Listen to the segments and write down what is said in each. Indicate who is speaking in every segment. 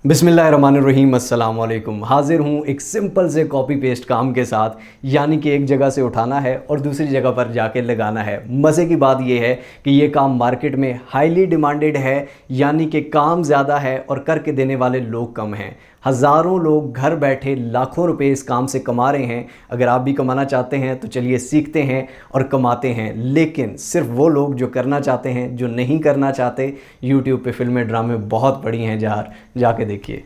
Speaker 1: बिस्मिल्लाहिर्रहमानिर्रहीम, अस्सलाम वालेकुम। हाजिर हूँ एक सिंपल से कॉपी पेस्ट काम के साथ, यानी कि एक जगह से उठाना है और दूसरी जगह पर जाके लगाना है। मज़े की बात यह है कि ये काम मार्केट में हाईली डिमांडेड है, यानी कि काम ज़्यादा है और करके देने वाले लोग कम हैं। हज़ारों लोग घर बैठे लाखों रुपए इस काम से कमा रहे हैं। अगर आप भी कमाना चाहते हैं तो चलिए सीखते हैं और कमाते हैं। लेकिन सिर्फ वो लोग जो करना चाहते हैं, जो नहीं करना चाहते, यूट्यूब पे फिल्में ड्रामे बहुत पड़ी हैं यार, जाके देखिए।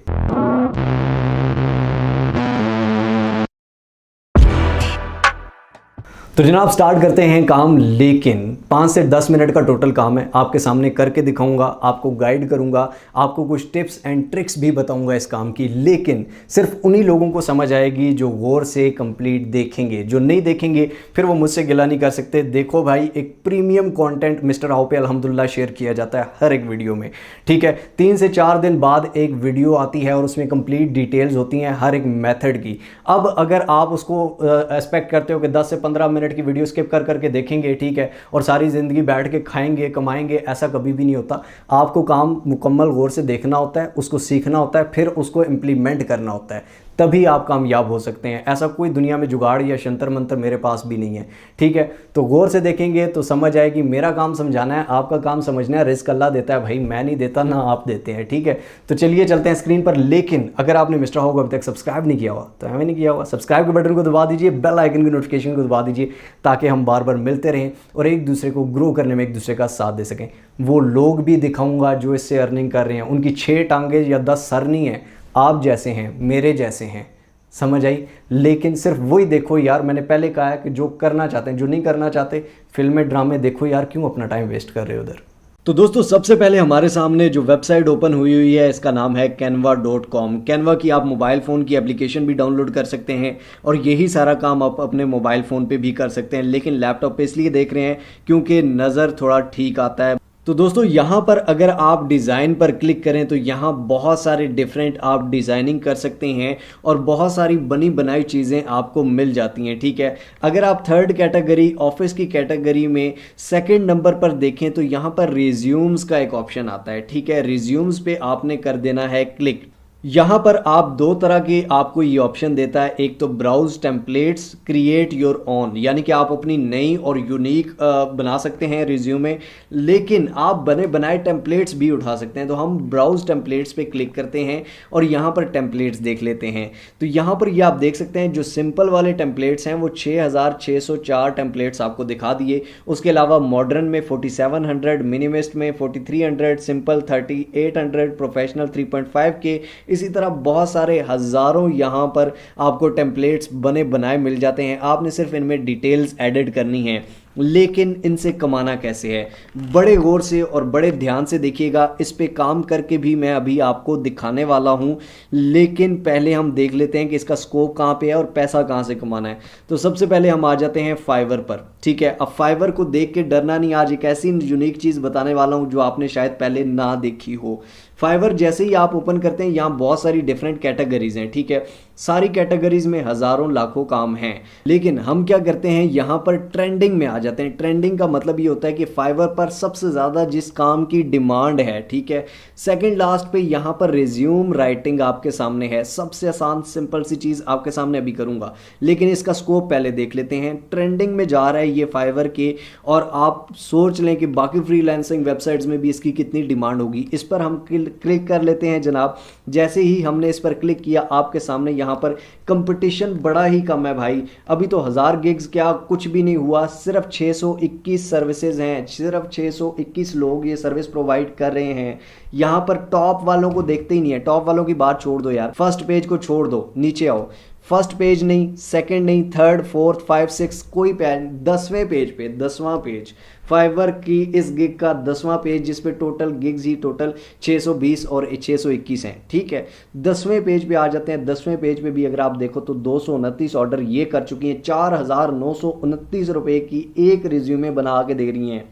Speaker 1: तो जनाब स्टार्ट करते हैं काम, लेकिन 5 से 10 मिनट का टोटल काम है। आपके सामने करके दिखाऊंगा, आपको गाइड करूंगा, आपको कुछ टिप्स एंड ट्रिक्स भी बताऊंगा इस काम की। लेकिन सिर्फ उन्हीं लोगों को समझ आएगी जो गौर से कंप्लीट देखेंगे। जो नहीं देखेंगे फिर वो मुझसे गिला नहीं कर सकते। देखो भाई, एक प्रीमियम कंटेंट मिस्टर हाउ पे अल्हम्दुलिल्लाह शेयर किया जाता है हर एक वीडियो में, ठीक है। 3 से 4 दिन बाद एक वीडियो आती है और उसमें कंप्लीट डिटेल्स होती हैं हर एक मेथड की। अब अगर आप उसको एक्सपेक्ट करते हो कि 10 से 15 मिनट की वीडियो स्किप कर करके देखेंगे, ठीक है, और सारी ज़िंदगी बैठ के खाएंगे कमाएंगे, ऐसा कभी भी नहीं होता। आपको काम मुकम्मल गौर से देखना होता है, उसको सीखना होता है, फिर उसको इम्प्लीमेंट करना होता है, तभी आप कामयाब हो सकते हैं। ऐसा कोई दुनिया में जुगाड़ या शंतर मंतर मेरे पास भी नहीं है, ठीक है। तो गौर से देखेंगे तो समझ आएगी। मेरा काम समझाना है, आपका काम समझना है। रिस्क अल्लाह देता है भाई, मैं नहीं देता, ना आप देते हैं, ठीक है। तो चलिए चलते हैं स्क्रीन पर। लेकिन अगर आपने मिस्टर हाउ को अभी तक सब्सक्राइब नहीं किया हुआ तो हमें नहीं किया हुआ, सब्सक्राइब के बटन को दबा दीजिए, बेल आइकन की नोटिफिकेशन को दबा दीजिए, ताकि हम बार बार मिलते रहें और एक दूसरे को ग्रो करने में एक दूसरे का साथ दे सकें। वो लोग भी दिखाऊंगा जो इससे अर्निंग कर रहे हैं, उनकी 6 टांगे या 10 सर नहीं है, आप जैसे हैं, मेरे जैसे हैं, समझ आई। लेकिन सिर्फ वही देखो यार, मैंने पहले कहा है कि जो करना चाहते हैं, जो नहीं करना चाहते फिल्में ड्रामे देखो यार, क्यों अपना टाइम वेस्ट कर रहे हो उधर। तो दोस्तों सबसे पहले हमारे सामने जो वेबसाइट ओपन हुई है, इसका नाम है canva.com। कैनवा की आप मोबाइल फ़ोन की एप्लीकेशन भी डाउनलोड कर सकते हैं और यही सारा काम आप अपने मोबाइल फ़ोन पे भी कर सकते हैं। लेकिन लैपटॉप पे इसलिए देख रहे हैं क्योंकि नज़र थोड़ा ठीक आता है। तो दोस्तों यहाँ पर अगर आप डिज़ाइन पर क्लिक करें तो यहाँ बहुत सारे डिफरेंट आप डिज़ाइनिंग कर सकते हैं और बहुत सारी बनी बनाई चीज़ें आपको मिल जाती हैं, ठीक है। अगर आप थर्ड कैटेगरी ऑफिस की कैटेगरी में सेकंड नंबर पर देखें तो यहाँ पर रिज्यूम्स का एक ऑप्शन आता है, ठीक है। रिज्यूम्स पे आपने कर देना है क्लिक। यहाँ पर आप 2 तरह के आपको ये ऑप्शन देता है। एक तो browse templates, create your own, यानी कि आप अपनी नई और यूनिक बना सकते हैं रिज्यूमे। लेकिन आप बने बनाए टेम्पलेट्स भी उठा सकते हैं। तो हम ब्राउज टेम्पलेट्स पे क्लिक करते हैं और यहाँ पर टेम्पलेट्स देख लेते हैं। तो यहाँ पर ये आप देख सकते हैं जो सिंपल वाले टेम्पलेट्स हैं वो 6604 टेम्पलेट्स आपको दिखा दिए। उसके अलावा मॉडर्न में 4700, मिनिमिस्ट में 4300, सिंपल 3800, प्रोफेशनल 3.5 के, इसी तरह बहुत सारे हज़ारों यहाँ पर आपको टेम्पलेट्स बने बनाए मिल जाते हैं। आपने सिर्फ इनमें डिटेल्स एडिट करनी है। लेकिन इनसे कमाना कैसे है, बड़े गौर से और बड़े ध्यान से देखिएगा। इस पे काम करके भी मैं अभी आपको दिखाने वाला हूँ। लेकिन पहले हम देख लेते हैं कि इसका स्कोप कहाँ पे है और पैसा कहाँ से कमाना है। तो सबसे पहले हम आ जाते हैं फाइवर पर, ठीक है। अब फाइवर को देख के डरना नहीं, आज एक ऐसी यूनिक चीज़ बताने वाला हूँ जो आपने शायद पहले ना देखी हो। फाइवर जैसे ही आप ओपन करते हैं, यहाँ बहुत सारी डिफरेंट कैटेगरीज हैं, ठीक है। सारी कैटेगरीज में हज़ारों लाखों काम हैं। लेकिन हम क्या करते हैं, यहाँ पर ट्रेंडिंग में आ जाते हैं। ट्रेंडिंग का मतलब ये होता है कि फाइवर पर सबसे ज़्यादा जिस काम की डिमांड है, ठीक है। सेकंड लास्ट पे यहाँ पर रिज्यूम राइटिंग आपके सामने है। सबसे आसान सिंपल सी चीज़ आपके सामने अभी करूँगा, लेकिन इसका स्कोप पहले देख लेते हैं। ट्रेंडिंग में जा रहा है ये फाइवर के, और आप सोच लें कि बाकी फ्रीलांसिंग वेबसाइट्स में भी इसकी कितनी डिमांड होगी। इस पर हम क्लिक कर लेते हैं जनाब। जैसे ही हमने इस पर क्लिक किया, आपके सामने यहाँ पर कंपटीशन बड़ा ही कम है भाई। अभी तो 1000 गिग्स क्या कुछ भी नहीं हुआ, सिर्फ 621 सर्विसेज हैं, सिर्फ 621 लोग ये सर्विस प्रोवाइड कर रहे हैं। यहाँ पर टॉप वालों को देखते ही नहीं है। टॉप वालों की बात छोड़ दो यार, फर्स्ट पेज को छोड़ दो, नीचे आओ। फर्स्ट पेज नहीं, सेकंड नहीं, थर्ड, फोर्थ, 5, 6 कोई पेज, 10वें पेज पे, 10वां पेज फाइवर की इस गिग का 10वां पेज, जिस पे टोटल गिग्स ही टोटल 620 और 621 हैं, ठीक है। 10वें पेज पे आ जाते हैं। 10वें पेज पे भी अगर आप देखो तो 229 ऑर्डर ये कर चुकी हैं। 4929 रुपए की एक रिज्यूमे बना के दे रही हैं।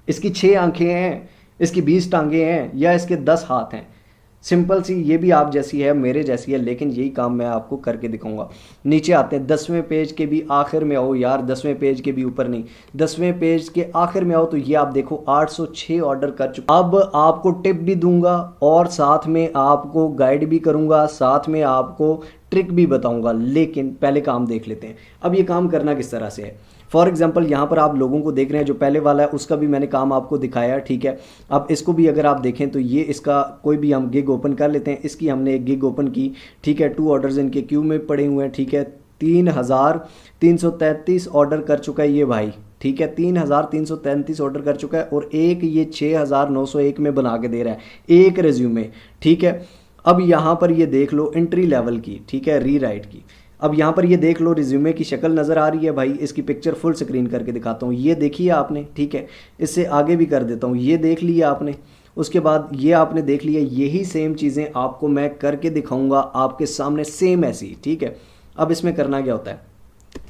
Speaker 1: इसकी 6 आंखें हैं, इसकी 20 टांगे हैं या इसके 10 हाथ हैं, सिंपल सी, ये भी आप जैसी है, मेरे जैसी है, लेकिन यही काम मैं आपको करके दिखाऊंगा। नीचे आते हैं, 10वें पेज के भी आखिर में आओ यार, 10वें पेज के भी ऊपर नहीं, 10वें पेज के आखिर में आओ तो ये आप देखो 806 ऑर्डर कर चुके। अब आपको टिप भी दूंगा और साथ में आपको गाइड भी करूंगा, साथ में आपको ट्रिक भी बताऊंगा, लेकिन पहले काम देख लेते हैं। अब ये काम करना किस तरह से है। फॉर एग्जाम्पल यहाँ पर आप लोगों को देख रहे हैं, जो पहले वाला है उसका भी मैंने काम आपको दिखाया, ठीक है। अब इसको भी अगर आप देखें तो ये इसका कोई भी हम गिग ओपन कर लेते हैं। इसकी हमने एक गिग ओपन की, ठीक है। 2 ऑर्डर्स इनके क्यू में पड़े हुए हैं, ठीक है। 3333 ऑर्डर कर चुका है ये भाई, ठीक है। 3333 ऑर्डर कर चुका है और एक ये 6901 में बना के दे रहा है एक रिज्यूमे, ठीक है। अब यहाँ पर ये देख लो एंट्री लेवल की, ठीक है, रीराइट की। अब यहाँ पर ये देख लो रिज्यूमे की शक्ल नज़र आ रही है भाई। इसकी पिक्चर फुल स्क्रीन करके दिखाता हूँ, ये देखिए आपने, ठीक है। इससे आगे भी कर देता हूँ, ये देख लिया आपने। उसके बाद ये आपने देख लिया, यही सेम चीज़ें आपको मैं करके दिखाऊंगा आपके सामने, सेम ऐसी, ठीक है। अब इसमें करना क्या होता है,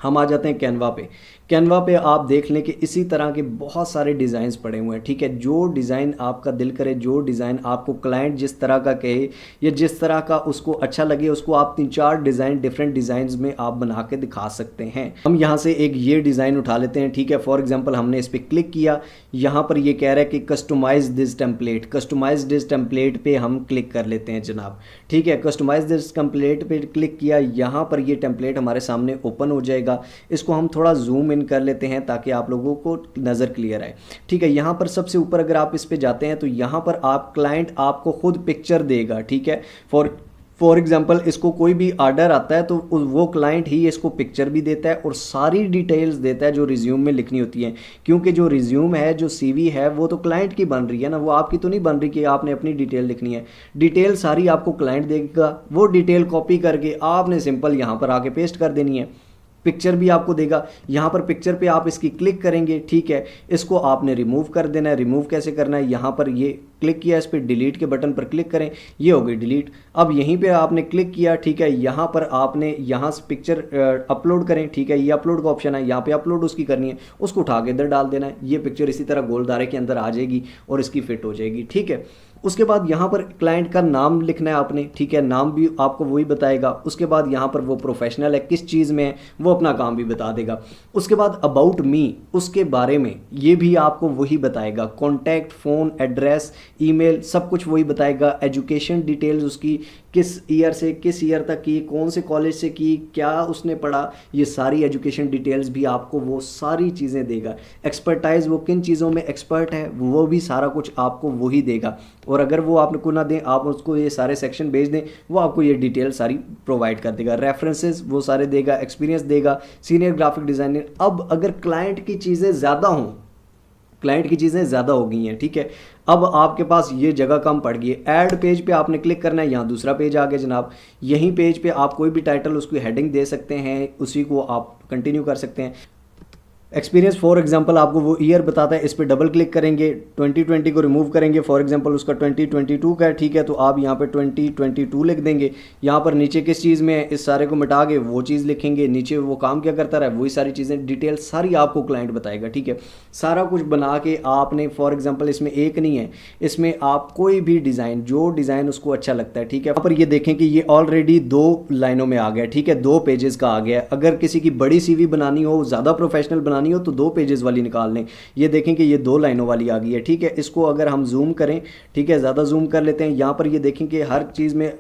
Speaker 1: हम आ जाते हैं कैनवा पे। कैनवा पे आप देख लें कि इसी तरह के बहुत सारे डिज़ाइंस पड़े हुए हैं, ठीक है। जो डिज़ाइन आपका दिल करे, जो डिज़ाइन आपको क्लाइंट जिस तरह का कहे या जिस तरह का उसको अच्छा लगे, उसको आप 3-4 डिज़ाइन डिफरेंट डिज़ाइंस में आप बना के दिखा सकते हैं। हम यहाँ से एक ये डिज़ाइन उठा लेते हैं, ठीक है। फॉर एग्जांपल हमने इस पर क्लिक किया, यहाँ पर ये कह रहा है कि customise this template, customise this template पे हम क्लिक कर लेते हैं जनाब, ठीक है। कस्टमाइज दिस टेम्पलेट पे क्लिक किया, यहाँ पर ये टेम्पलेट हमारे सामने ओपन हो जाएगा। इसको हम थोड़ा जूम इन कर लेते हैं ताकि आप लोगों को नज़र क्लियर आए, ठीक है। यहाँ पर सबसे ऊपर अगर आप इस पे जाते हैं तो यहाँ पर आप क्लाइंट आपको खुद पिक्चर देगा, ठीक है। फॉर एग्जांपल इसको कोई भी ऑर्डर आता है तो वो क्लाइंट ही इसको पिक्चर भी देता है और सारी डिटेल्स देता है जो रिज्यूम में लिखनी होती है। क्योंकि जो रिज्यूम है, जो सीवी है, वो तो क्लाइंट की बन रही है ना, वो आपकी तो नहीं बन रही कि आपने अपनी डिटेल लिखनी है। डिटेल सारी आपको क्लाइंट देगा, वो डिटेल कॉपी करके आपने सिंपल यहाँ पर आके पेस्ट कर देनी है। पिक्चर भी आपको देगा, यहाँ पर पिक्चर पे आप इसकी क्लिक करेंगे, ठीक है। इसको आपने रिमूव कर देना है। रिमूव कैसे करना है, यहाँ पर ये क्लिक किया, इस पर डिलीट के बटन पर क्लिक करें, ये हो गई डिलीट। अब यहीं पे आपने क्लिक किया, ठीक है। यहाँ पर आपने यहाँ से पिक्चर अपलोड करें, ठीक है। ये अपलोड का ऑप्शन है, यहाँ पे अपलोड उसकी करनी है, उसको उठा के इधर डाल देना है। ये पिक्चर इसी तरह गोल दायरे के अंदर आ जाएगी और इसकी फिट हो जाएगी, ठीक है। उसके बाद यहाँ पर क्लाइंट का नाम लिखना है आपने, ठीक है। नाम भी आपको वही बताएगा। उसके बाद यहाँ पर वो प्रोफेशनल है, किस चीज़ में है, वो अपना काम भी बता देगा। उसके बाद अबाउट मी, उसके बारे में ये भी आपको वही बताएगा। कॉन्टैक्ट, फ़ोन, एड्रेस, ईमेल, सब कुछ वही बताएगा। एजुकेशन डिटेल्स उसकी, किस ईयर से किस ईयर तक की, कौन से कॉलेज से की, क्या उसने पढ़ा, ये सारी एजुकेशन डिटेल्स भी आपको वो सारी चीज़ें देगा। एक्सपर्टाइज, वो किन चीज़ों में एक्सपर्ट है, वो भी सारा कुछ आपको वही देगा। और अगर वो आपको ना दें, आप उसको ये सारे सेक्शन भेज दें, वो आपको ये डिटेल सारी प्रोवाइड कर देगा। रेफरेंसेस वो सारे देगा, एक्सपीरियंस देगा, सीनियर ग्राफिक डिज़ाइनर। अब अगर क्लाइंट की चीज़ें ज़्यादा हों, क्लाइंट की चीज़ें ज़्यादा हो गई हैं, ठीक है। अब आपके पास ये जगह कम पड़ गई है। ऐड पेज पे आपने क्लिक करना है, यहाँ दूसरा पेज आ गया जनाब। यहीं पेज पे आप कोई भी टाइटल, उसकी हेडिंग दे सकते हैं, उसी को आप कंटिन्यू कर सकते हैं। एक्सपीरियंस फॉर एग्जांपल आपको वो ईयर बताता है, इस पर डबल क्लिक करेंगे, 2020 को रिमूव करेंगे। फॉर एग्जांपल उसका 2022 का है, ठीक है। तो आप यहाँ पे 2022 लिख देंगे। यहाँ पर नीचे किस चीज़ में है, इस सारे को मिटा के वो चीज़ लिखेंगे। नीचे वो काम क्या करता रहा है, वही सारी चीज़ें डिटेल सारी आपको क्लाइंट बताएगा, ठीक है। सारा कुछ बना के आपने, फॉर एग्जाम्पल इसमें एक नहीं है, इसमें आप कोई भी डिज़ाइन, जो डिज़ाइन उसको अच्छा लगता है, ठीक है। यहाँ पर ये देखें कि ये ऑलरेडी 2 लाइनों में आ गया, ठीक है, 2 पेजेस का आ गया। अगर किसी की बड़ी CV बनानी हो, ज़्यादा प्रोफेशनल बनानी हो, तो 2 पेजेस वाली निकाल लें। ये देखें कि ये 2 लाइनों वाली आ गई है, ठीक है। इसको अगर हम जूम करें, ठीक है, ज़्यादा जूम कर लेते हैं। यहाँ पर ये देखें कि हर चीज़ में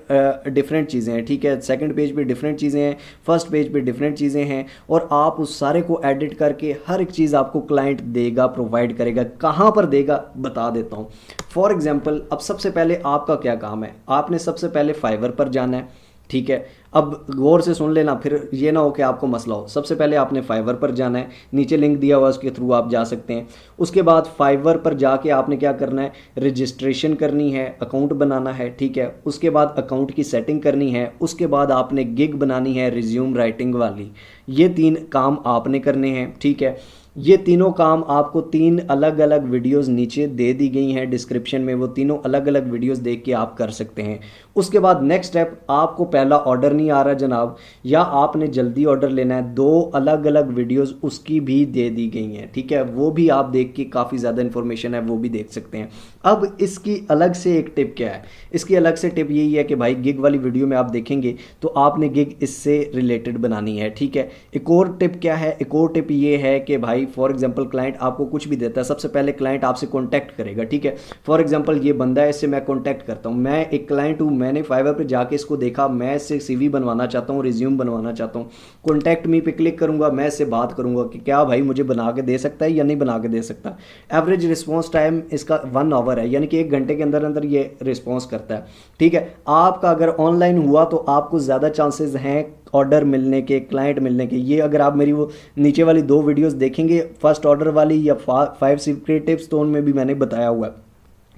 Speaker 1: डिफरेंट चीज़ें हैं, ठीक है। सेकंड पेज पे डिफरेंट चीज़ें हैं, फर्स्ट पेज पे डिफरेंट चीज़ें हैं, और आप उस सारे को एडिट करके हर एक चीज़ आपको क्लाइंट देगा, प्रोवाइड करेगा। कहाँ पर देगा बता देता हूँ। फॉर एग्जाम्पल अब सबसे पहले आपका क्या काम है, आपने सबसे पहले फाइवर पर जाना है, ठीक है। अब गौर से सुन लेना, फिर ये ना हो कि आपको मसला हो। सबसे पहले आपने फाइवर पर जाना है, नीचे लिंक दिया हुआ है, उसके थ्रू आप जा सकते हैं। उसके बाद फाइवर पर जाके आपने क्या करना है, रजिस्ट्रेशन करनी है, अकाउंट बनाना है, ठीक है। उसके बाद अकाउंट की सेटिंग करनी है। उसके बाद आपने गिग बनानी है, रिज्यूम राइटिंग वाली। ये 3 काम आपने करने हैं, ठीक है। ये तीनों काम आपको 3 अलग अलग वीडियोस नीचे दे दी गई हैं डिस्क्रिप्शन में, वो तीनों अलग अलग वीडियोस देख के आप कर सकते हैं। उसके बाद नेक्स्ट स्टेप, आपको पहला ऑर्डर नहीं आ रहा जनाब, या आपने जल्दी ऑर्डर लेना है, 2 अलग अलग वीडियोस उसकी भी दे दी गई हैं, ठीक है। वो भी आप देख के, काफ़ी ज़्यादा इन्फॉर्मेशन है, वो भी देख सकते हैं। अब इसकी अलग से एक टिप क्या है, इसकी अलग से टिप यही है कि भाई गिग वाली वीडियो में आप देखेंगे तो आपने गिग इससे रिलेटेड बनानी है, ठीक है। एक और टिप क्या है, एक और टिप ये है कि भाई फॉर एग्जांपल क्लाइंट आपको कुछ भी देता है, सबसे पहले क्लाइंट आपसे कॉन्टैक्ट करेगा, ठीक है। फॉर एग्जांपल ये बंदा है, इससे मैं कॉन्टैक्ट करता हूँ, मैं एक क्लाइंट हूँ, मैंने फाइवर पर जाके इसको देखा, मैं इससे CV बनवाना चाहता हूँ, रिज्यूम बनवाना चाहता हूँ, कॉन्टैक्ट मी पे क्लिक करूँगा, मैं इससे बात करूँगा कि क्या भाई मुझे बना के दे सकता है या नहीं बना के दे सकता। एवरेज रिस्पॉन्स टाइम इसका 1 आवर है, यानी कि 1 घंटे के अंदर अंदर ये रिस्पॉन्स करता है, ठीक है। आपका अगर ऑनलाइन हुआ तो आपको ज़्यादा चांसेस हैं ऑर्डर मिलने के, क्लाइंट मिलने के। ये अगर आप मेरी वो नीचे वाली 2 वीडियोस देखेंगे, फर्स्ट ऑर्डर वाली या 5 सीक्रेट टिप्स, तो उनमें भी मैंने बताया हुआ है,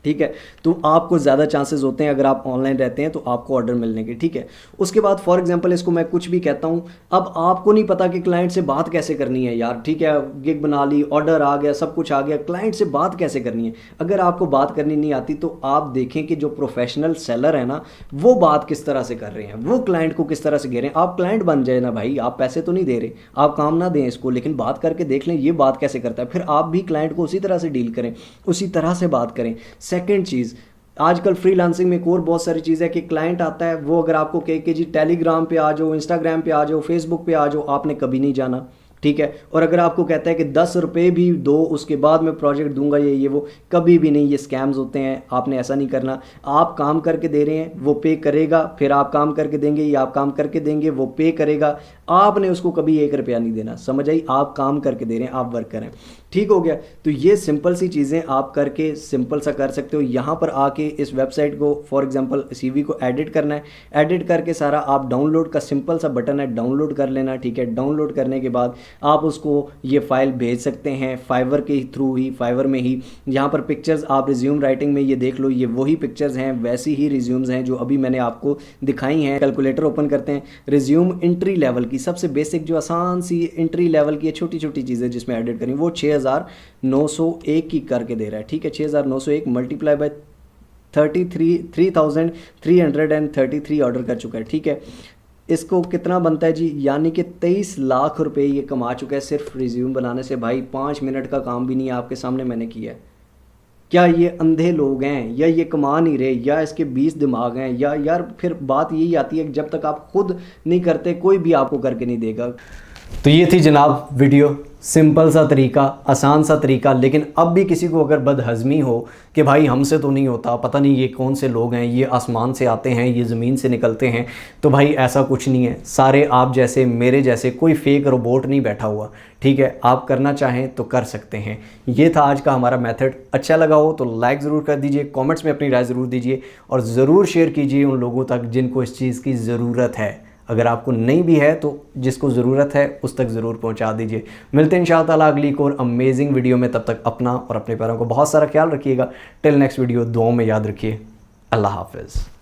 Speaker 1: ठीक है। तो आपको ज़्यादा चांसेस होते हैं अगर आप ऑनलाइन रहते हैं तो आपको ऑर्डर मिलने के, ठीक है। उसके बाद फॉर एग्जांपल इसको मैं कुछ भी कहता हूँ, अब आपको नहीं पता कि क्लाइंट से बात कैसे करनी है यार, ठीक है। गिग बना ली, ऑर्डर आ गया, सब कुछ आ गया, क्लाइंट से बात कैसे करनी है। अगर आपको बात करनी नहीं आती तो आप देखें कि जो प्रोफेशनल सेलर है ना, वो बात किस तरह से कर रहे हैं, वो क्लाइंट को किस तरह से कह रहे हैं। आप क्लाइंट बन जाए ना भाई, आप पैसे तो नहीं दे रहे, आप काम ना दें इसको, लेकिन बात करके देख लें ये बात कैसे करता है, फिर आप भी क्लाइंट को उसी तरह से डील करें, उसी तरह से बात करें। सेकेंड चीज़, आजकल फ्रीलांसिंग में एक और बहुत सारी चीज़ है कि क्लाइंट आता है, वो अगर आपको कहे कि जी टेलीग्राम पे आ जाओ, इंस्टाग्राम पे आ जाओ, फेसबुक पे आ जाओ, आपने कभी नहीं जाना, ठीक है। और अगर आपको कहता है कि 10 रुपये भी दो उसके बाद मैं प्रोजेक्ट दूंगा, ये वो, कभी भी नहीं, ये स्कैम्स होते हैं, आपने ऐसा नहीं करना। आप काम करके दे रहे हैं, वो पे करेगा, फिर आप काम करके देंगे या आप काम करके देंगे, वो पे करेगा, आपने उसको कभी 1 रुपया नहीं देना, समझ आई। आप काम करके दे रहे हैं, आप वर्क करें, ठीक हो गया। तो ये सिंपल सी चीज़ें आप करके सिंपल सा कर सकते हो। यहाँ पर आके इस वेबसाइट को फॉर एग्जांपल CV को एडिट करना है, एडिट करके सारा आप डाउनलोड का सिंपल सा बटन है, डाउनलोड कर लेना, ठीक है। डाउनलोड करने के बाद आप उसको ये फाइल भेज सकते हैं फाइवर के थ्रू ही, फाइवर में ही। यहाँ पर पिक्चर्स आप रिज्यूम राइटिंग में ये देख लो, ये वही पिक्चर्स हैं, वैसी ही रिज्यूम्स हैं जो अभी मैंने आपको दिखाई हैं। कैलकुलेटर ओपन करते हैं, रिज्यूम एंट्री लेवल की सबसे बेसिक जो आसान सी एंट्री लेवल की छोटी छोटी चीज़ें जिसमें एडिट करें, वो 6901 की करके दे रहा है, ठीक है। 6901 मल्टीप्लाई बाय 3333 ऑर्डर कर चुका है, ठीक है। इसको कितना बनता है जी, यानी कि 23 लाख रुपए ये कमा चुका है सिर्फ रिज्यूम बनाने से। भाई 5 मिनट का काम भी नहीं है, आपके सामने मैंने किया है। क्या ये अंधे लोग हैं, या ये कमा नहीं रहे, या इसके 20 दिमाग हैं, या यार फिर बात यही आती है कि जब तक आप खुद नहीं करते कोई भी आपको करके नहीं देगा। तो ये थी जनाब वीडियो, सिंपल सा तरीका, आसान सा तरीका। लेकिन अब भी किसी को अगर बदहज़मी हो कि भाई हमसे तो नहीं होता, पता नहीं ये कौन से लोग हैं, ये आसमान से आते हैं, ये ज़मीन से निकलते हैं, तो भाई ऐसा कुछ नहीं है। सारे आप जैसे, मेरे जैसे, कोई फेक रोबोट नहीं बैठा हुआ, ठीक है। आप करना चाहें तो कर सकते हैं। ये था आज का हमारा मेथड। अच्छा लगा हो तो लाइक ज़रूर कर दीजिए, कमेंट्स में अपनी राय ज़रूर दीजिए, और ज़रूर शेयर कीजिए उन लोगों तक जिनको इस चीज़ की ज़रूरत है। अगर आपको नहीं भी है तो जिसको ज़रूरत है उस तक ज़रूर पहुंचा दीजिए। मिलते हैं इंशाअल्लाह ताला अगली एक और अमेजिंग वीडियो में। तब तक अपना और अपने पैरों को बहुत सारा ख्याल रखिएगा। टिल नेक्स्ट वीडियो, दुआओं में याद रखिए। अल्लाह हाफ़िज़।